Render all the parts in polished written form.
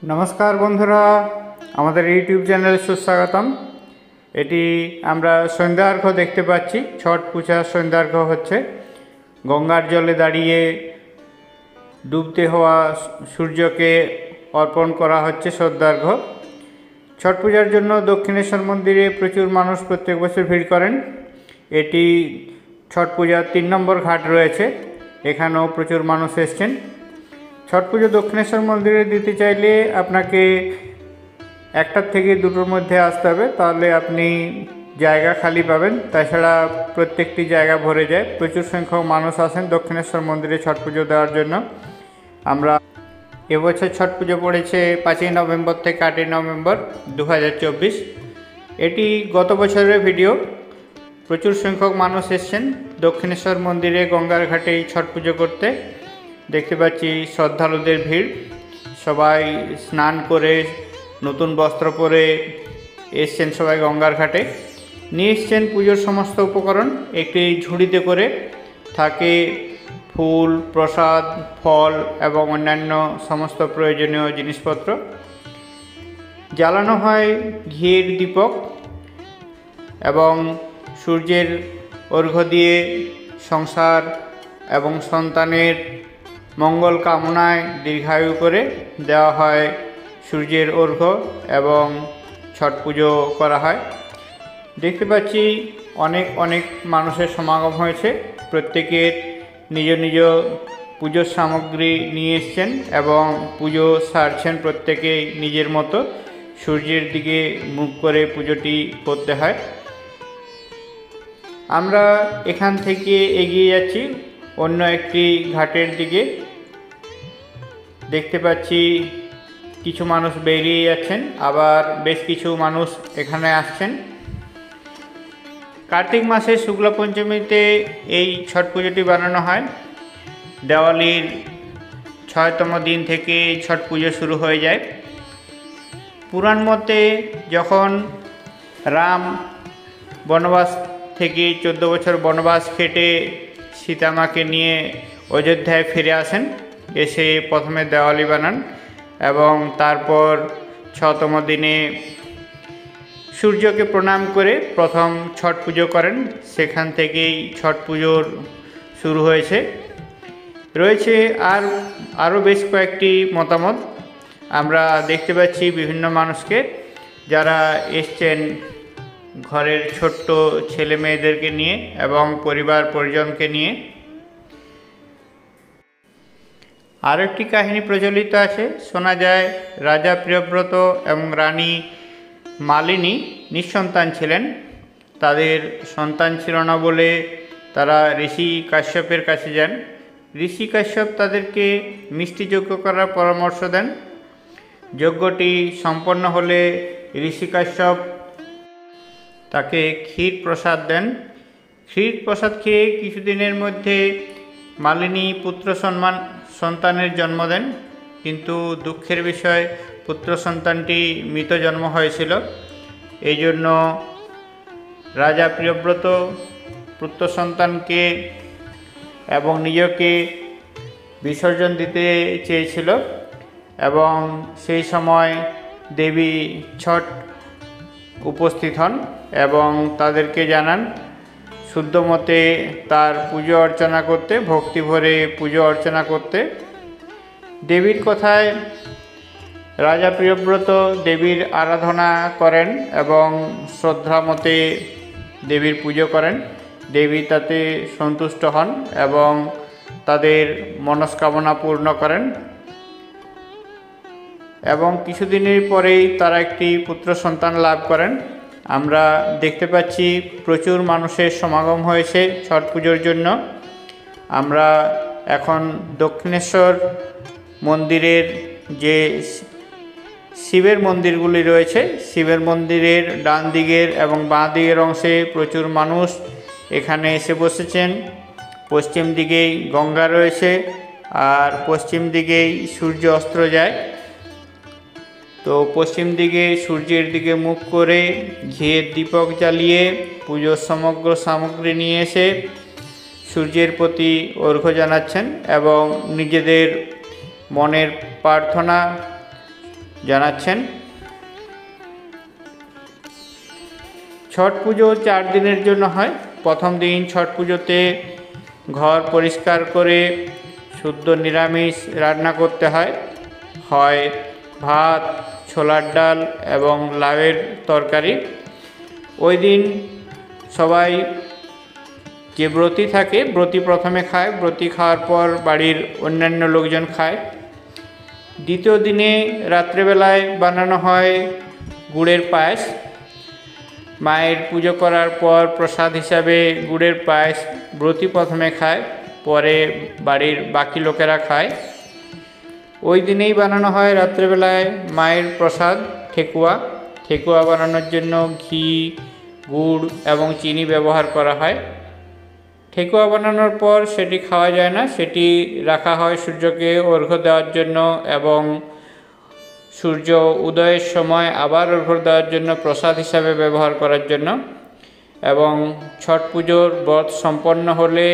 नमस्कार बंधुरा आमादेर यूट्यूब चैनल सुस्वागतम। एटी आमरा सन्ध्यार्घ्य देखते पाচ্ছি। छठ पूजा सन्ध्यार्घ्य होच्छे गंगार जले दाड़िये डूबते हवा सूर्य के अर्पण करा होच्छे श्रद्धार्घ्य। छठ पूजार जन्य दक्षिणेश्वर मंदिरे प्रचुर मानुष प्रत्येक बछर भीड़ करें। एटी छठ पूजार 3 नम्बर घाट रयेछे, एखानेও प्रचुर मानुष एसेछेन। छठ पूजो दक्षिणेश्वर मंदिरे दिते चाइले आपनाके एकटार थेके दुटोर मध्य आसते हबे, ताहले आपनी जायगा खाली पाबेन। ताछाड़ा प्रत्येकटी जायगा भरे जाए, प्रचुर संख्यक मानुष आसेन दक्षिणेश्वर मंदिरे छठ पूजो देওয়ার জন্য। আমরা এবছর छठ पूजो पड़ेছে 5ই নভেম্বর থেকে 8ই নভেম্বর 2024। এটি গত বছরের ভিডিও। প্রচুর সংখ্যক মানুষ এসেছেন দক্ষিণেশ্বর মন্দিরে গঙ্গার ঘাটে ছট পুজো করতে। देखते पाচ্ছি श्रद्धालुদের ভিড়। সবাই স্নান করে নতুন বস্ত্র পরে এসেছেন, সবাই গঙ্গার ঘাটে নিয়ে এসেছেন পুজোর সমস্ত উপকরণ। একটি ঝুড়িতে করে থাকে ফুল, প্রসাদ, ফল এবং অন্যান্য সমস্ত প্রয়োজনীয় জিনিসপত্র। জ্বালানো হয় ঘিয়ের দীপক এবং সূর্যের অর্ঘ্য দিয়ে সংসার এবং সন্তানের मंगल कामनाय दीर्घायु करे देওয়া হয় सूर्येर अर्घ्य एवं छठ पुजो करा है। देखते पाচ্ছি अनेक अनेक मानुषेर समागम हয়েছে। प्रत्येकेर निज निज पुजोर सामग्री निये एसेছেন এবং पुजो सारছেন। प्रत्येकेই निजेर मतो सूर्येर दिके मुख करे पुजोटी करते हैं। আমরা এখান থেকে এগিয়ে যাচ্ছি অন্য একটি ঘাটের দিকে। দেখতে পাচ্ছি কিছু মানুষ বেরিয়ে যাচ্ছেন, আবার বেশ কিছু মানুষ এখানে আসছেন। কার্তিক মাসের শুক্লা পঞ্চমীতে এই ছট পুজোটি বানানো হয়। দেওয়ালির 6তম দিন থেকে ছট পুজো শুরু হয়ে যায়। পুরাণ মতে যখন রাম বনবাস থেকে 14 বছর বনবাস কেটে सीता माँ के निये अयोध्याय फिरे आसेन, एसे प्रथमे देवाली बानान एवं तारपर 6तम दिने सूर्य के प्रणाम करे प्रथम छठ पुजो करें। सेखान थेकेई छठ पुजोर शुरू हয়েছে। रयेছে आरो बेश कयेकटी मतामत। आमरा देखते पाচ্ছি विभिन्न मानुषके जारा एसेছেন घरेर छोट्ट छेले मेयेदेरके निये एवं परिवार परिजनके निये। आरो एकटी काहिनी प्रचलित आछे। शोना जाय राजा प्रियव्रत एवं रानी मालिनी निसन्तान छिलेन। तादेर सन्तान छिलो ना बोले तारा ऋषि काश्यपेर काछे जान। ऋषि काश्यप तादेरके मिष्टि यज्ञ करार परामर्श देन। यज्ञटी सम्पन्न होले ऋषि काश्यप ताके क्षीर प्रसाद दें। क्षीर प्रसाद खेये किछुदिनेर मध्य मालिनी पुत्र सन्तानेर जन्म दें, किन्तु दुःखेर विषय पुत्र सन्तानटी मृत जन्म हयेछिल। एइजन्य राजा प्रियव्रत पुत्र सन्तानके एवं निजके विसर्जन दिते चेयेछिल एवं सेई समय देवी छठ उपस्थित हन एवं तादेरके जानान शुद्ध मते तार पुजो अर्चना करते, भक्ति भरे पुजो अर्चना करते। देवीर कथाय राजा प्रियव्रत देवीर आराधना करें एवं श्रद्धा मते देवीर पुजो करें। देवी ताते सन्तुष्ट हन एवं तादेर मनस्कामना पूर्ण करें एवं किछुदिनेर परेई तारा एकटी पुत्र सन्तान लाभ करें। आमरा देखते पाচ্ছি प्रचुर मानुषेर समागम हয়েছে छठ पुजोर जन्य। आमरा एखन दक्षिणेश्वर मंदिरेर जे शिवेर मंदिरगुली रयेছে, शिवेर मंदिरेर डान दिकेर एवं बाँ दिकेर अंशे प्रचुर मानुष एखाने एसे बसेছেন। पश्चिम दिकेই गंगा रयेছে और पश्चिम दिकेই सूर्य अस्त जाए। तो पश्चिम दिके सूर्येर दिके मुख करे घिएर दीपक जालिए पुजोर समग्र सामग्री निये एसे सूर्येर प्रति अर्घ्य जानाচ্ছেন एवं निजेदेर मनेर प्रार्थना জানাচ্ছেন। ছট পুজো 4 দিনের জন্য হয়। প্রথম দিন ছট পুজোতে ঘর পরিষ্কার করে শুদ্ধ নিরামিষ রান্না করতে হয়। হয় ভাত, ছোলার ডাল এবং লাউয়ের তরকারি। ওই দিন সবাই যে ব্রতী থাকে, ব্রতী প্রথমে খায়, ব্রতী খাওয়ার পর বাড়ির অন্যান্য লোকজন খায়। দ্বিতীয় দিনে রাত্রেবেলায় বানানো হয় গুড়ের পায়েস। মায়ের পুজো করার পর প্রসাদ হিসাবে গুড়ের পায়েস ব্রতী প্রথমে খায়, পরে বাড়ির বাকি লোকেরা খায়। ওই দিনেই বানানো হয় রাত্রেবেলায় মায়ের প্রসাদ ঠেকুয়া। ঠেকুয়া বানানোর জন্য ঘি, গুড় এবং চিনি ব্যবহার করা হয়। ঠেকুয়া বানানোর পর সেটি খাওয়া যায় না, সেটি রাখা হয় সূর্যকে অর্ঘ্য দেওয়ার জন্য এবং সূর্য উদয়ের সময় আবার অর্ঘ্য দেওয়ার জন্য, প্রসাদ হিসাবে ব্যবহার করার জন্য। এবং ছট পুজোর ব্রত সম্পন্ন হলে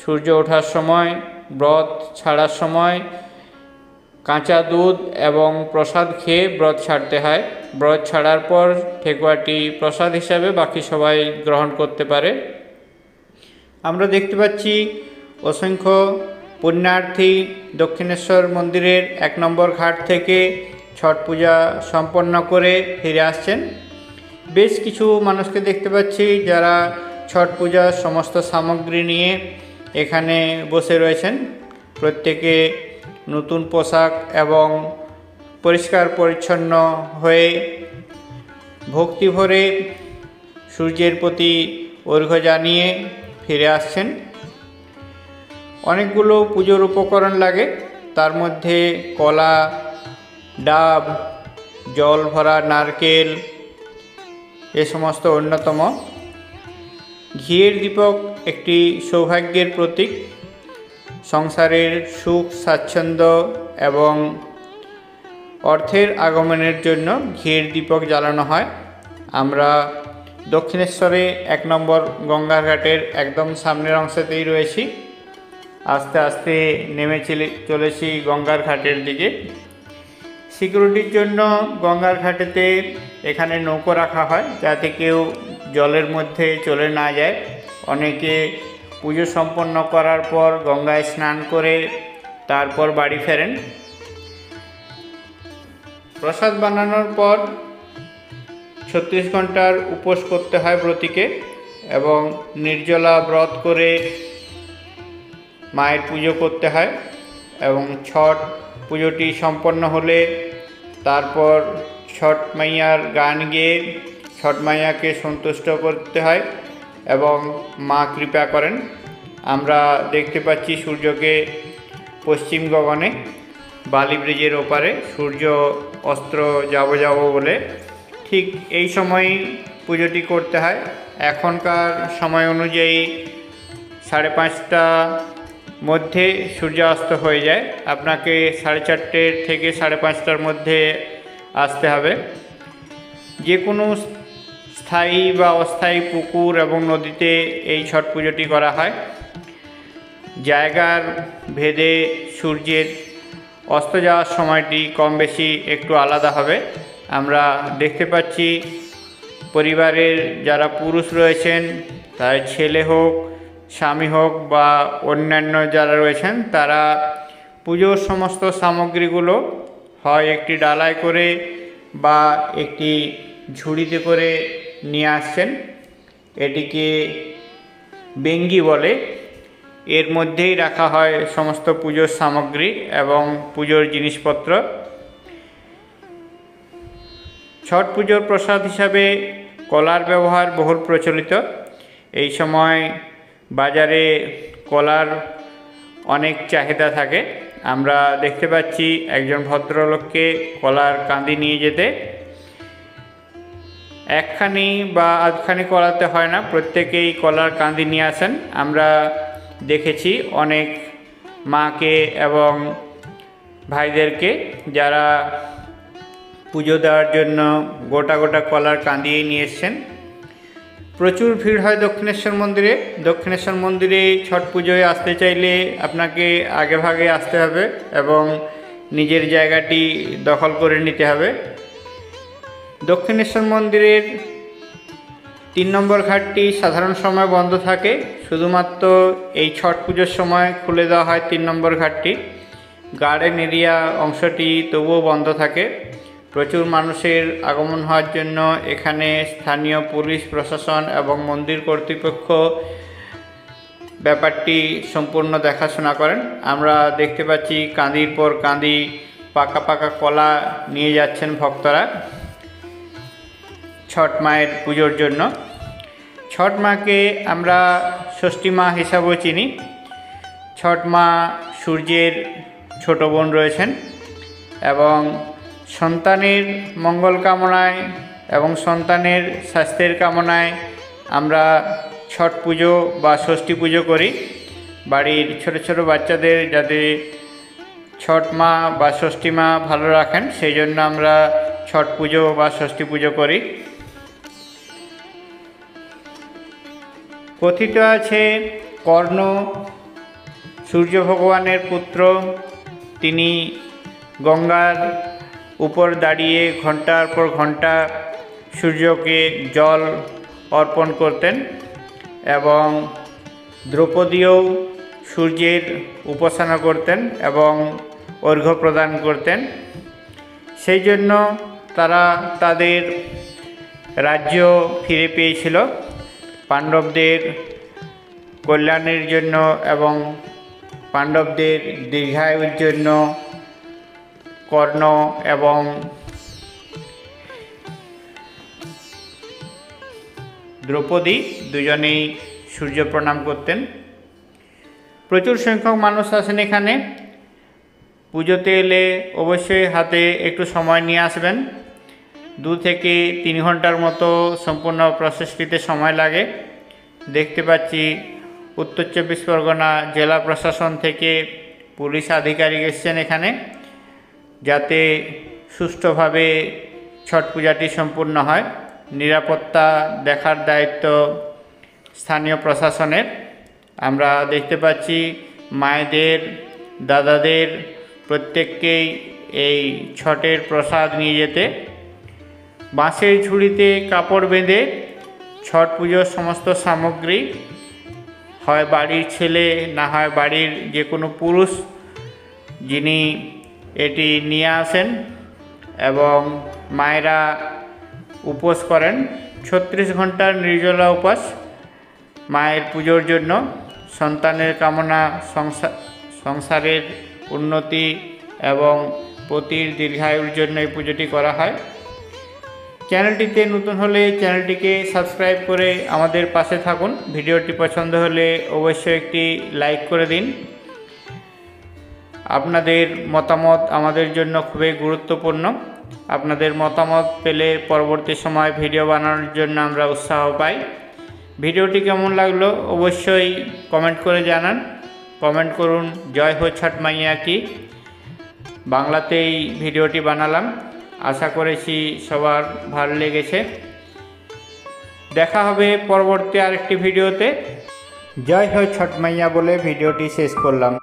সূর্য ওঠার সময়, ব্রত ছাড়ার সময় কাঁচা দুধ এবং প্রসাদ খেয়ে ব্রত ছাড়তে হয়। ব্রত ছাড়ার পর ঠেকুয়াটি প্রসাদ হিসাবে বাকি সবাই গ্রহণ করতে পারে। আমরা দেখতে পাচ্ছি অসংখ্য পুণ্যার্থী দক্ষিণেশ্বর মন্দিরের 1 নম্বর ঘাট থেকে ছট পূজা সম্পন্ন করে ফিরে আসছেন। বেশ কিছু মানুষকে দেখতে পাচ্ছি যারা ছট পূজার সমস্ত সামগ্রী নিয়ে এখানে বসে রয়েছেন। প্রত্যেকে নতুন পোশাক এবং পরিষ্কার পরিচ্ছন্ন হয়ে ভক্তি ভরে সূর্যের প্রতি অর্ঘ্য জানিয়ে ফিরে আসছেন। অনেকগুলো পুজোর উপকরণ লাগে, তার মধ্যে কলা, ডাব, জল ভরা নারকেল এ সমস্ত অন্যতম। ঘিয়ের দীপক একটি সৌভাগ্যের প্রতীক। সংসারের সুখ, স্বাচ্ছন্দ্য এবং অর্থের আগমনের জন্য ঘিয়ের দীপক জ্বালানো হয়। আমরা দক্ষিণেশ্বরে 1 নম্বর গঙ্গার ঘাটের একদম সামনের অংশতেই রয়েছি। আস্তে আস্তে নেমে চলেছি গঙ্গার ঘাটের দিকে। সিকিউরিটির জন্য গঙ্গার ঘাটেতে এখানে নৌকো রাখা হয়, যাতে কেউ জলের মধ্যে চলে না যায়। অনেকে পুজো সম্পন্ন করার পর গঙ্গায় স্নান করে তারপর বাড়ি ফেরেন। প্রসাদ বানানোর পর 36 ঘন্টার উপোস করতে হয় ব্রতীকে এবং নির্জলা ব্রত করে মায়ের পুজো করতে হয়। এবং ছট পুজোটি সম্পন্ন হলে তারপর ছট মাইয়ার গান গেয়ে ছট মাইয়াকে সন্তুষ্ট করতে হয় এবং মা কৃপা করেন। আমরা দেখতে পাচ্ছি সূর্যকে পশ্চিম গগনে বালি ব্রিজের ওপারে সূর্য অস্ত্র যাব বলে ঠিক এই সময়ই পুজোটি করতে হয়। এখনকার সময় অনুযায়ী 5:30টার মধ্যে সূর্যাস্ত হয়ে যায়। আপনাকে 4:30 থেকে 5:30টার মধ্যে আসতে হবে। যে কোনো স্থায়ী বা অস্থায়ী পুকুর এবং নদীতে এই ছট পুজোটি করা হয়। জায়গার ভেদে সূর্যের অস্ত যাওয়ার সময়টি কম বেশি একটু আলাদা হবে। আমরা দেখতে পাচ্ছি পরিবারের যারা পুরুষ রয়েছেন, তার ছেলে হোক, স্বামী হোক বা অন্যান্য যারা রয়েছেন, তারা পুজোর সমস্ত সামগ্রীগুলো হয় একটি ডালায় করে বা একটি ঝুড়িতে করে নিয়ে আসছেন। এটিকে বেঙ্গি বলে। এর মধ্যেই রাখা হয় সমস্ত পুজোর সামগ্রী এবং পুজোর জিনিসপত্র। ছট পুজোর প্রসাদ হিসাবে কলার ব্যবহার বহুল প্রচলিত। এই সময় বাজারে কলার অনেক চাহিদা থাকে। আমরা দেখতে পাচ্ছি একজন ভদ্রলোককে কলার কাঁদি নিয়ে যেতে। একখানি বা আধখানি কলাতে হয় না, প্রত্যেকেই কলার কাঁদি নিয়ে আসেন। আমরা দেখেছি অনেক মাকে এবং ভাইদেরকে যারা পুজো দেওয়ার জন্য গোটা গোটা কলার কাঁদিয়ে নিয়ে এসছেন। প্রচুর ভিড় হয় দক্ষিণেশ্বর মন্দিরে। দক্ষিণেশ্বর মন্দিরে ছট পুজোয় আসতে চাইলে আপনাকে আগে ভাগে আসতে হবে এবং নিজের জায়গাটি দখল করে নিতে হবে। দক্ষিণেশ্বর মন্দিরের 3 নম্বর ঘাটটি সাধারণ সময় বন্ধ থাকে, শুধুমাত্র এই ছট পুজোর সময় খুলে দেওয়া হয় 3 নম্বর ঘাটটি। গার্ডেন এরিয়া অংশটি তবুও বন্ধ থাকে। প্রচুর মানুষের আগমন হওয়ার জন্য এখানে স্থানীয় পুলিশ প্রশাসন এবং মন্দির কর্তৃপক্ষ ব্যাপারটি সম্পূর্ণ দেখাশোনা করেন। আমরা দেখতে পাচ্ছি কাঁদির পর কাঁদি পাকা পাকা কলা নিয়ে যাচ্ছেন ভক্তরা ছট মায়ের পুজোর জন্য। ছট মাকে আমরা ষষ্ঠী মা হিসাবেও চিনি। ছট মা সূর্যের ছোট বোন রয়েছেন এবং সন্তানের মঙ্গল কামনায় এবং সন্তানের স্বাস্থ্যের কামনায় আমরা ছট পুজো বা ষষ্ঠী পুজো করি। বাড়ির ছোট ছোট বাচ্চাদের যাতে ছট মা বা ষষ্ঠী মা ভালো রাখেন সেই জন্য আমরা ছট পুজো বা ষষ্ঠী পুজো করি। কথিত আছে কর্ণ সূর্য ভগবানের পুত্র, তিনি গঙ্গার উপর দাঁড়িয়ে ঘন্টার পর ঘন্টা সূর্যকে জল অর্পণ করতেন এবং দ্রৌপদীও সূর্যের উপাসনা করতেন এবং অর্ঘ্য প্রদান করতেন। সেই জন্য তারা তাদের রাজ্য ফিরে পেয়েছিল পাণ্ডবদের কল্যাণের জন্য এবং পাণ্ডবদের দীর্ঘায়ুর জন্য কর্ণ এবং দ্রৌপদী দুজনেই সূর্য প্রণাম করতেন। প্রচুর সংখ্যক মানুষ আসেন এখানে। পুজোতে এলে অবশ্যই হাতে একটু সময় নিয়ে আসবেন। 2 থেকে 3 ঘন্টার মতো সম্পূর্ণ প্রসেসটিতে সময় লাগে। দেখতে পাচ্ছি উত্তর 24 পরগনা জেলা প্রশাসন থেকে পুলিশ আধিকারিক এসেছেন এখানে, যাতে সুষ্ঠুভাবে ছট পূজাটি সম্পূর্ণ হয়। নিরাপত্তা দেখার দায়িত্ব স্থানীয় প্রশাসনের। আমরা দেখতে পাচ্ছি মায়েদের দাদাদের প্রত্যেককেই এই ছটের প্রসাদ নিয়ে যেতে বাঁশের ঝুড়িতে কাপড় বেঁধে ছট পুজোর সমস্ত সামগ্রী হয় বাড়ির ছেলে না হয় বাড়ির যে কোনো পুরুষ যিনি এটি নিয়ে আসেন এবং মায়েরা উপোস করেন। 36 ঘন্টার নির্জলা উপাস মায়ের পুজোর জন্য। সন্তানের কামনা, সংসারের উন্নতি এবং পতির দীর্ঘায়ুর জন্য এই পুজোটি করা হয়। চ্যানেলটিতে নতুন হলে চ্যানেলটিকে সাবস্ক্রাইব করে আমাদের পাশে থাকুন। ভিডিওটি পছন্দ হলে অবশ্যই একটি লাইক করে দিন। আপনাদের মতামত আমাদের জন্য খুবই গুরুত্বপূর্ণ। আপনাদের মতামত পেলে পরবর্তী সময় ভিডিও বানানোর জন্য আমরা উৎসাহ পাই। ভিডিওটি কেমন লাগলো অবশ্যই কমেন্ট করে জানান। কমেন্ট করুন জয় হো ছট মাইয়া কি। বাংলাতেই ভিডিওটি বানালাম, আশা করেছি সবার ভালো লেগেছে। দেখা হবে পরবর্তী আরেকটি ভিডিওতে। জয় হো ছট মাইয়া বলে ভিডিওটি শেষ করলাম।